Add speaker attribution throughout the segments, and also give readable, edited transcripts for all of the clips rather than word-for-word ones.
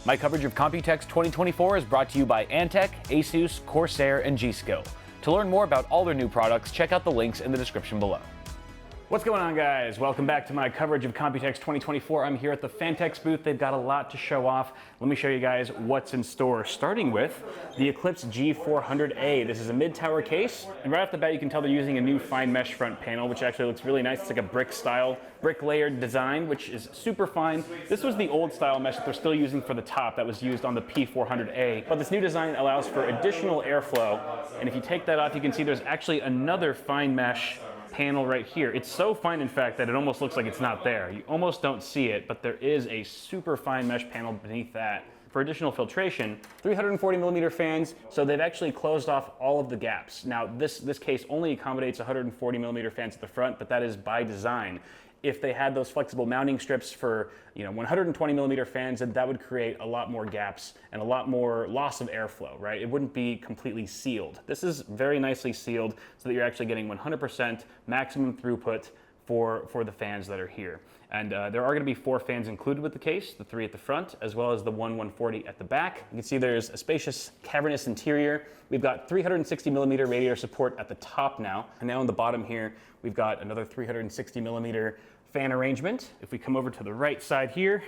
Speaker 1: My coverage of Computex 2024 is brought to you by ANTEC, Asus, Corsair, and G-Skill. To learn more about all their new products, check out the links in the description below. What's going on, guys? Welcome back to my coverage of Computex 2024. I'm here at the Phanteks booth. They've got a lot to show off. Let me show you guys what's in store, starting with the Eclipse G400A. This is a mid-tower case, and right off the bat you can tell they're using a new fine mesh front panel, which actually looks really nice. It's like a brick layered design, which is super fine. This was the old style mesh that they're still using for the top that was used on the P400A, but this new design allows for additional airflow, and if you take that off, you can see there's actually another fine mesh panel right here. It's so fine, in fact, that it almost looks like it's not there. You almost don't see it, but there is a super fine mesh panel beneath that. For additional filtration, 340mm fans, so they've actually closed off all of the gaps. Now, this case only accommodates 140mm fans at the front, but that is by design. If they had those flexible mounting strips for 120mm fans, then that would create a lot more gaps and a lot more loss of airflow, right? It wouldn't be completely sealed. This is very nicely sealed so that you're actually getting 100% maximum throughput for the fans that are here. And there are going to be 4 fans included with the case, the 3 at the front, as well as the 140 at the back. You can see there's a spacious cavernous interior. We've got 360mm radiator support at the top now. And now on the bottom here, we've got another 360mm fan arrangement. If we come over to the right side here,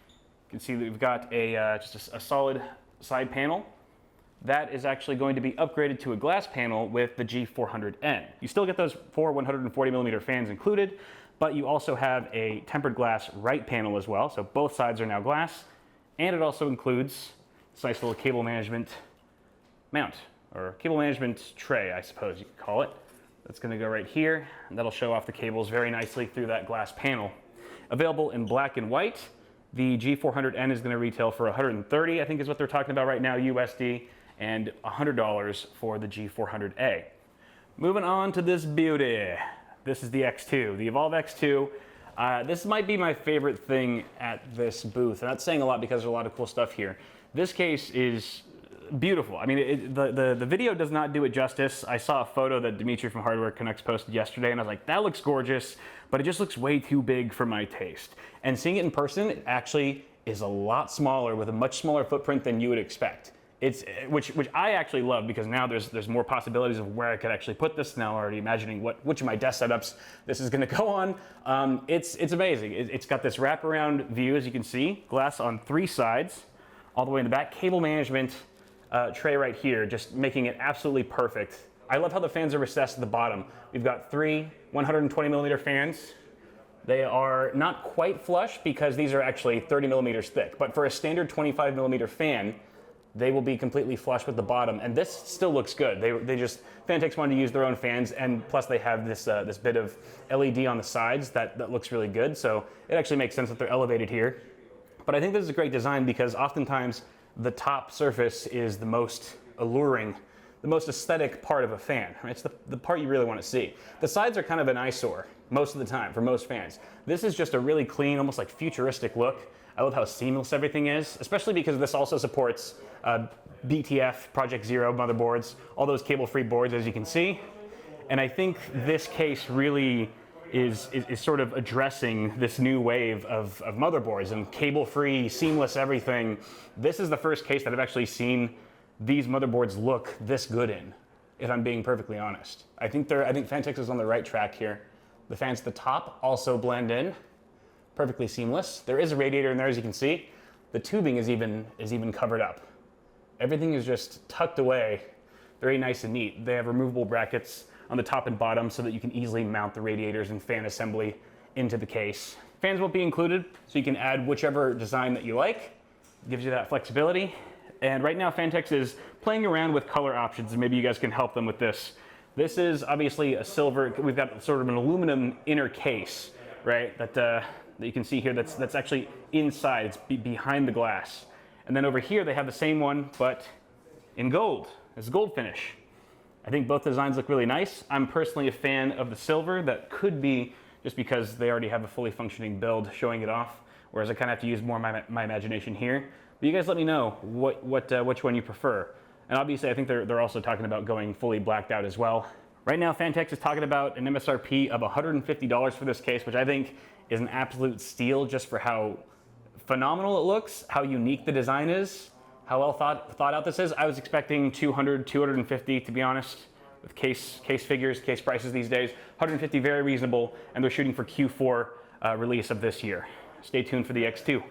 Speaker 1: you can see that we've got just a solid side panel. That is actually going to be upgraded to a glass panel with the G400N. You still get those 4 140mm fans included, but you also have a tempered glass right panel as well, so both sides are now glass, and it also includes this nice little cable management mount, or cable management tray, I suppose you could call it. That's going to go right here, and that'll show off the cables very nicely through that glass panel. Available in black and white. The G400N is going to retail for $130, I think is what they're talking about right now, USD, and $100 for the G400A. Moving on to this beauty. This is the X2, the Evolv X2. This might be my favorite thing at this booth, and that's saying a lot because there's a lot of cool stuff here. This case is beautiful. I mean, the video does not do it justice. I saw a photo that Dimitri from Hardware Connects posted yesterday, and I was like, that looks gorgeous, but it just looks way too big for my taste. And seeing it in person, it actually is a lot smaller with a much smaller footprint than you would expect. Which I actually love, because now there's more possibilities of where I could actually put this. Now already imagining which of my desk setups this is going to go on. It's amazing. It's got this wraparound view, as you can see, glass on 3 sides, all the way in the back. Cable management tray right here, just making it absolutely perfect. I love how the fans are recessed at the bottom. We've got 3 120mm fans. They are not quite flush because these are actually 30mm thick, but for a standard 25mm fan, they will be completely flush with the bottom, and this still looks good. Phanteks wanted to use their own fans, and plus they have this this bit of LED on the sides that looks really good, so it actually makes sense that they're elevated here. But I think this is a great design because oftentimes the top surface is the most alluring, the most aesthetic part of a fan, right? It's the part you really want to see. The sides are kind of an eyesore most of the time for most fans. This is just a really clean, almost like futuristic look. I love how seamless everything is, especially because this also supports BTF, Project Zero motherboards, all those cable-free boards, as you can see. And I think this case really is sort of addressing this new wave of motherboards and cable-free, seamless everything. This is the first case that I've actually seen these motherboards look this good in, if I'm being perfectly honest. I think Phanteks is on the right track here. The fans at the top also blend in, perfectly seamless. There is a radiator in there, as you can see. The tubing is even covered up. Everything is just tucked away, very nice and neat. They have removable brackets on the top and bottom so that you can easily mount the radiators and fan assembly into the case. Fans won't be included, so you can add whichever design that you like. It gives you that flexibility. And right now Phanteks is playing around with color options, and maybe you guys can help them with this. This is obviously a silver. We've got sort of an aluminum inner case, right? That you can see here. That's actually inside. It's behind the glass. And then over here they have the same one, but in gold. It's a gold finish. I think both designs look really nice. I'm personally a fan of the silver. That could be just because they already have a fully functioning build showing it off, whereas I kind of have to use more of my imagination here. But you guys let me know which one you prefer. And obviously I think they're also talking about going fully blacked out as well. Right now Phanteks is talking about an MSRP of $150 for this case, which I think is an absolute steal just for how phenomenal it looks, how unique the design is, how well thought out this is. I was expecting 200, 250 to be honest, with case figures, case prices these days. 150 very reasonable, and they're shooting for Q4 release of this year. Stay tuned for the X2.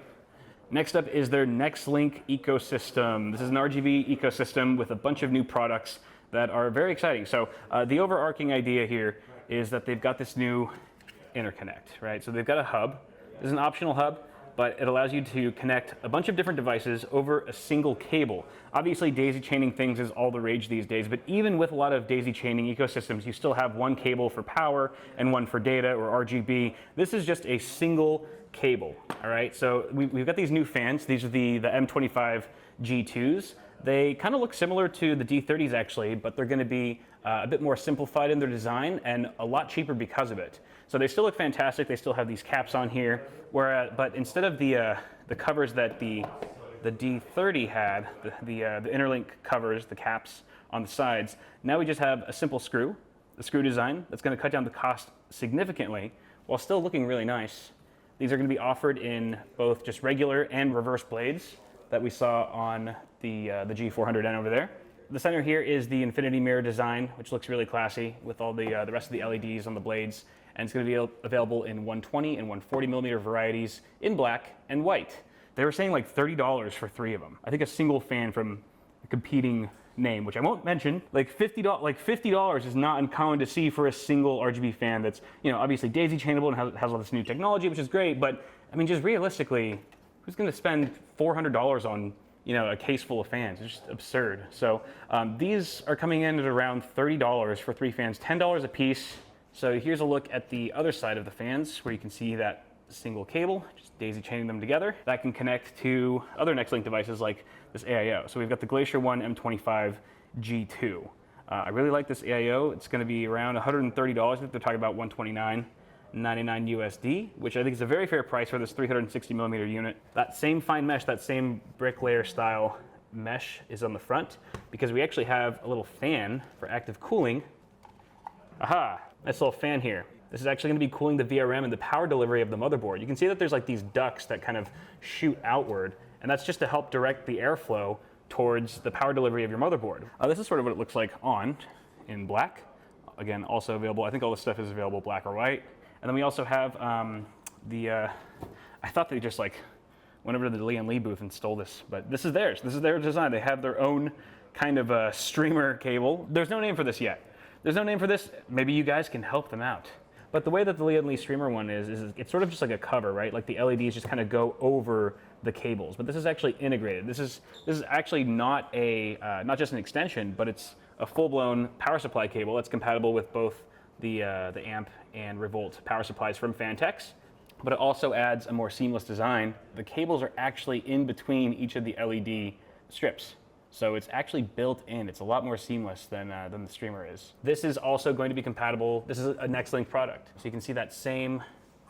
Speaker 1: Next up is their NexLinq ecosystem. This is an RGB ecosystem with a bunch of new products that are very exciting. So the overarching idea here is that they've got this new interconnect, right? So they've got a hub. This is an optional hub, but it allows you to connect a bunch of different devices over a single cable. Obviously, daisy chaining things is all the rage these days, but even with a lot of daisy chaining ecosystems, you still have one cable for power and one for data or RGB. This is just a single cable, all right? So we've got these new fans. These are the M25 G2s. They kind of look similar to the D30s actually, but they're gonna be a bit more simplified in their design and a lot cheaper because of it. So they still look fantastic. They still have these caps on here, but instead of the covers that the D30 had, the interlink covers, the caps on the sides, now we just have a simple screw, the screw design that's gonna cut down the cost significantly while still looking really nice. These are gonna be offered in both just regular and reverse blades that we saw on the G400N over there. The center here is the infinity mirror design, which looks really classy with all the rest of the LEDs on the blades. And it's going to be available in 120 and 140 millimeter varieties in black and white. They were saying like $30 for 3 of them. I think a single fan from a competing name, which I won't mention, like $50 is not uncommon to see for a single RGB fan that's, you know, obviously daisy chainable and has all this new technology, which is great. But I mean, just realistically, who's going to spend $400 on, you know, a case full of fans? It's just absurd. So these are coming in at around $30 for 3 fans, $10 a piece. So here's a look at the other side of the fans where you can see that single cable, just daisy chaining them together. That can connect to other NexLinq devices like this AIO. So we've got the Glacier One M25 G2. I really like this AIO. It's going to be around $130. I think they're talking about $129.99 USD, which I think is a very fair price for this 360 millimeter unit. That same fine mesh, that same bricklayer style mesh is on the front because we actually have a little fan for active cooling. Aha, nice little fan here. This is actually going to be cooling the VRM and the power delivery of the motherboard. You can see that there's like these ducts that kind of shoot outward, and that's just to help direct the airflow towards the power delivery of your motherboard. This is sort of what it looks like on in black. Again, also available, I think all this stuff is available black or white. And then we also have I thought they just like went over to the Lian Li booth and stole this, but this is theirs. This is their design. They have their own kind of a streamer cable. There's no name for this yet. There's no name for this. Maybe you guys can help them out. But the way that the Lian Li streamer one is it's sort of just like a cover, right? Like the LEDs just kind of go over the cables, but this is actually integrated. This is actually not not just an extension, but it's a full-blown power supply cable that's compatible with both the amp and revolt power supplies from Phanteks, but it also adds a more seamless design. The cables are actually in between each of the LED strips. So it's actually built in. It's a lot more seamless than the streamer is. This is also going to be compatible. This is a NexLinq product. So you can see that same,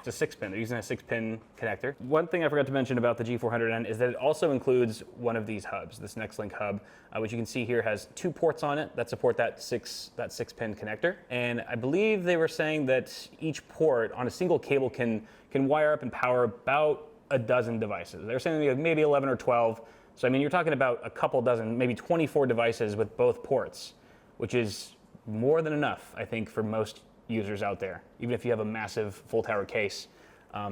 Speaker 1: it's a 6-pin. They're using a 6-pin connector. One thing I forgot to mention about the G400N is that it also includes one of these hubs, this NexLinq hub, which you can see here has 2 ports on it that support that 6-pin connector. And I believe they were saying that each port on a single cable can wire up and power about a dozen devices. They were saying maybe 11 or 12. So I mean, you're talking about a couple dozen, maybe 24 devices with both ports, which is more than enough, I think, for most users out there, even if you have a massive full tower case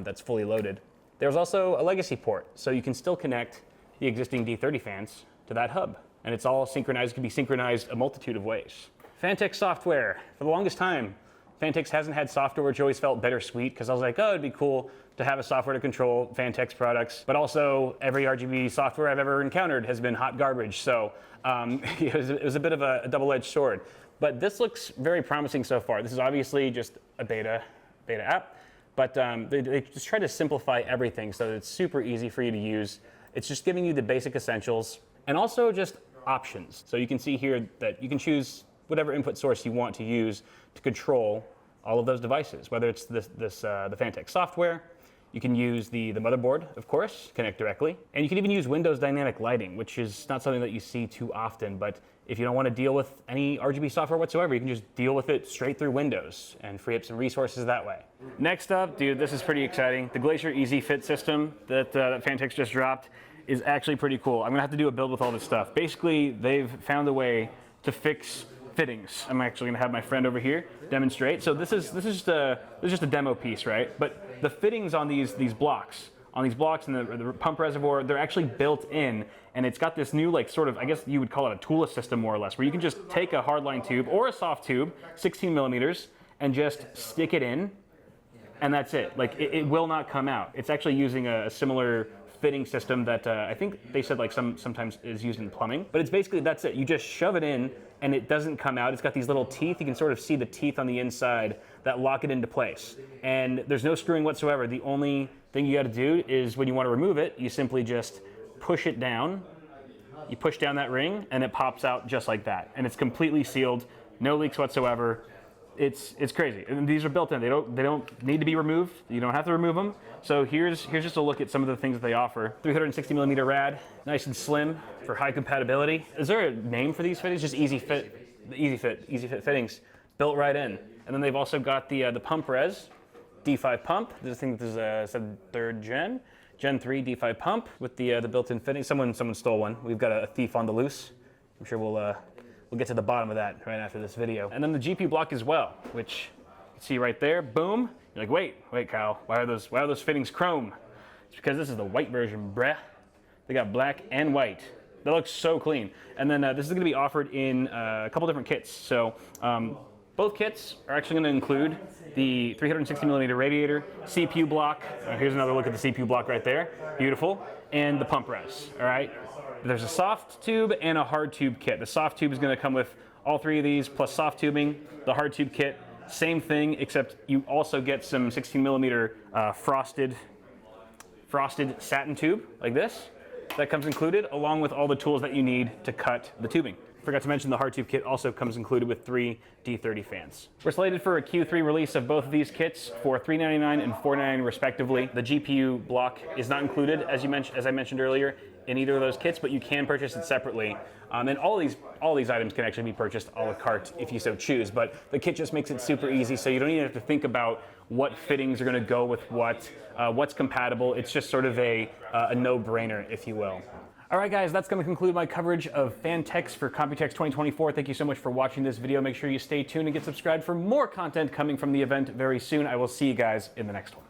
Speaker 1: that's fully loaded. There's also a legacy port, so you can still connect the existing D30 fans to that hub. And it's all synchronized, it can be synchronized a multitude of ways. Phanteks software, for the longest time, Phanteks hasn't had software, which always felt bittersweet, because I was like, oh, it'd be cool to have a software to control Phanteks products. But also, every RGB software I've ever encountered has been hot garbage. So it was a bit of a double-edged sword. But this looks very promising so far. This is obviously just a beta app, but they just try to simplify everything so that it's super easy for you to use. It's just giving you the basic essentials and also just options. So you can see here that you can choose whatever input source you want to use to control all of those devices, whether it's the Phanteks software. You can use the motherboard, of course, connect directly. And you can even use Windows dynamic lighting, which is not something that you see too often, but if you don't want to deal with any RGB software whatsoever, you can just deal with it straight through Windows and free up some resources that way. Next up, dude, this is pretty exciting. The Glacier Easy Fit system that Phanteks just dropped is actually pretty cool. I'm gonna have to do a build with all this stuff. Basically, they've found a way to fix fittings. I'm actually gonna have my friend over here demonstrate. So this is just a demo piece, right? But the fittings on these blocks and the pump reservoir, they're actually built in, and it's got this new, like, sort of, I guess you would call it a toolless system more or less, where you can just take a hardline tube or a soft tube, 16 millimeters, and just stick it in, and that's it. Like, it will not come out. It's actually using a similar fitting system that I think they said like sometimes is used in plumbing, but it's basically, that's it. You just shove it in and it doesn't come out. It's got these little teeth. You can sort of see the teeth on the inside that lock it into place. And there's no screwing whatsoever. The only thing you gotta do is when you wanna remove it, you simply just push it down. You push down that ring and it pops out just like that. And it's completely sealed, no leaks whatsoever. It's crazy. And these are built in. They don't need to be removed. You don't have to remove them. So here's just a look at some of the things that they offer. 360 millimeter rad, nice and slim for high compatibility. Is there a name for these fittings? Just easy fit fittings, built right in. And then they've also got the pump res, D5 pump. I think this is said 3rd gen, Gen 3 D5 pump with the built-in fitting. Someone stole one. We've got a thief on the loose. I'm sure we'll get to the bottom of that right after this video. And then the GPU block as well, which you can see right there, boom. You're like, wait, Kyle, why are those fittings chrome? It's because this is the white version, bruh. They got black and white. That looks so clean. And then this is gonna be offered in a couple different kits. So both kits are actually gonna include the 360 millimeter radiator, CPU block. Here's another look at the CPU block right there, beautiful, and the pump res, all right? There's a soft tube and a hard tube kit. The soft tube is going to come with all 3 of these plus soft tubing. The hard tube kit, same thing, except you also get some 16 millimeter frosted satin tube like this. That comes included along with all the tools that you need to cut the tubing. Forgot to mention the hard tube kit also comes included with 3 D30 fans. We're slated for a Q3 release of both of these kits for $399 and $499 respectively. The GPU block is not included, as I mentioned earlier, in either of those kits, but you can purchase it separately. And all these items can actually be purchased a la carte if you so choose, but the kit just makes it super easy, so you don't even have to think about what fittings are gonna go with what's compatible. It's just sort of a no-brainer, if you will. All right, guys, that's going to conclude my coverage of Phanteks for Computex 2024. Thank you so much for watching this video. Make sure you stay tuned and get subscribed for more content coming from the event very soon. I will see you guys in the next one.